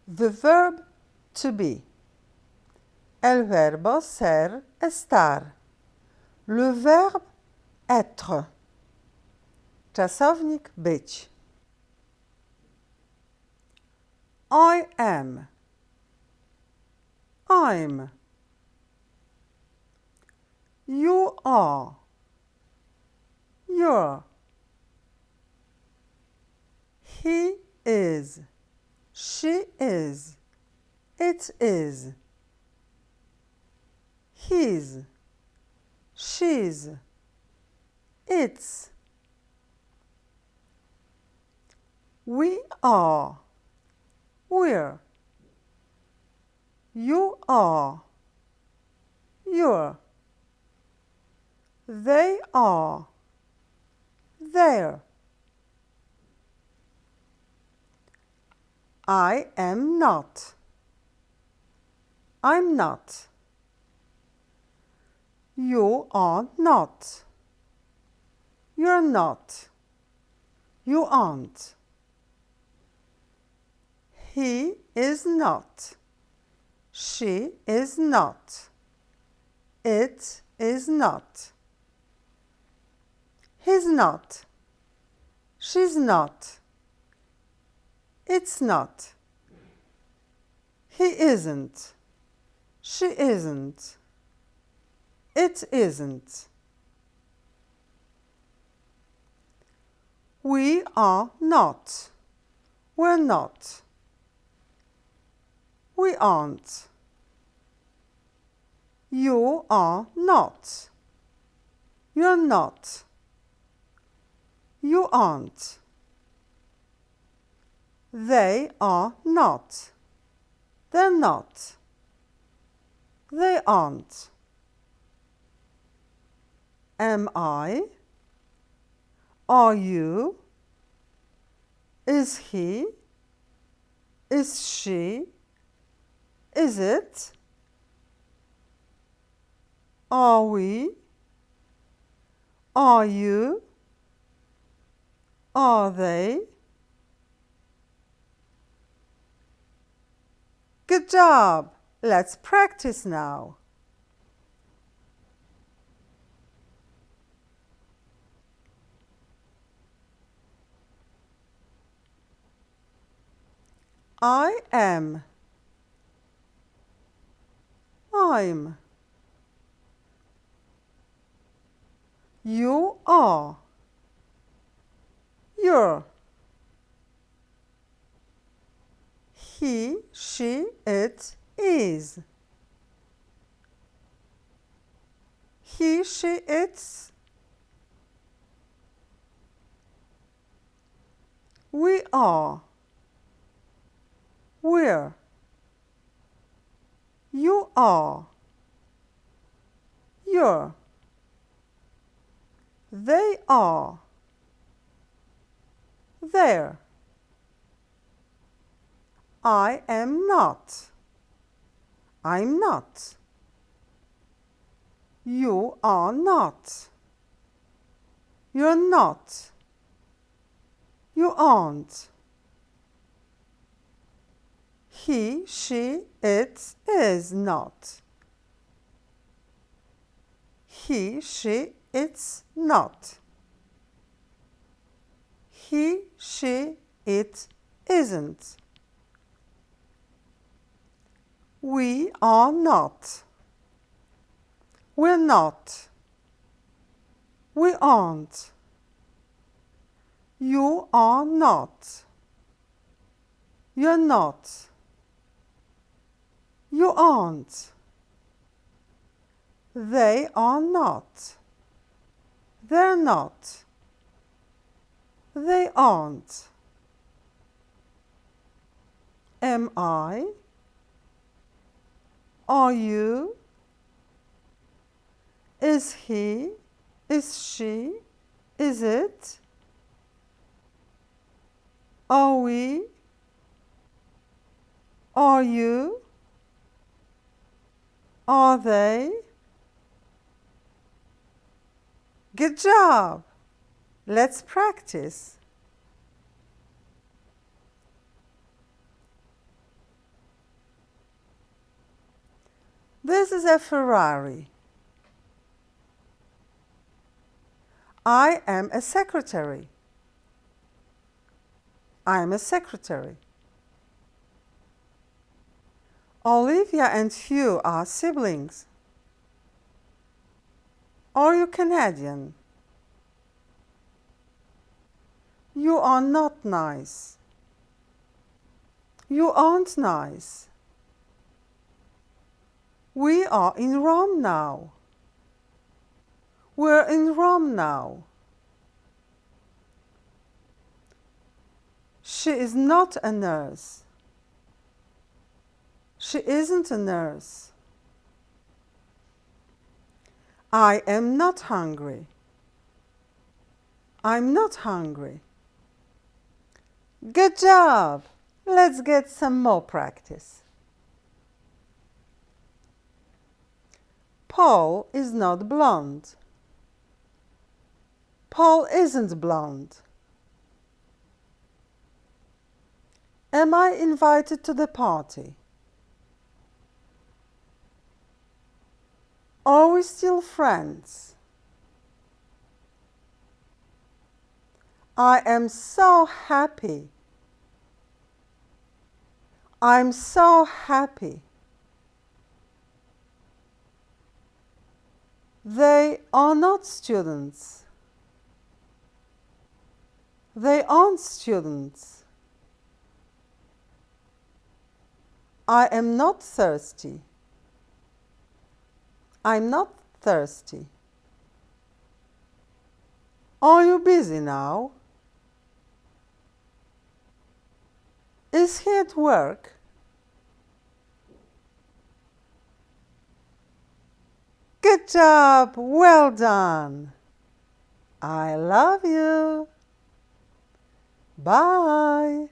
The verb to be. El verbo ser, estar. Le verbe être. Czasownik być. I am. I'm. You are. You're. He is. She is. It is. His. She's. It's. We are. We're. You are. You're. They are. They're. I am not. I'm not. You are not. You're not. You aren't. He is not. She is not. It is not. He's not. She's not. It's not. He isn't. She isn't. It isn't. We are not. We're not. We aren't. You are not. You're not. You aren't. They are not. They're not. They aren't. Am I? Are you? Is he? Is she? Is it? Are we? Are you? Are they? Good job! Let's practice now. I am. I'm. You are. You're. He, she, it is. He, she, it's. We are. We're. You are. You're. They are. They're. I am not. I'm not. You are not. You're not. You aren't. He, she, it is not. He, she, it's not. He, she, it isn't. We are not. We're not. We aren't. You are not. You're not. You aren't. They are not. They're not. They aren't. Am I? Are you? Is he? Is she? Is it? Are we? Are you? Are they? Good job! Let's practice. This is a Ferrari. I am a secretary. I am a secretary. Olivia and Hugh are siblings. Are you Canadian? You are not nice. You aren't nice. We are in Rome now. We're in Rome now. She is not a nurse. She isn't a nurse. I am not hungry. I'm not hungry. Good job! Let's get some more practice. Paul is not blonde. Paul isn't blonde. Am I invited to the party? Are we still friends? I am so happy. I'm so happy. They are not students. They aren't students. I am not thirsty. I'm not thirsty. Are you busy now? Is he at work? Good job! Well done! I love you! Bye!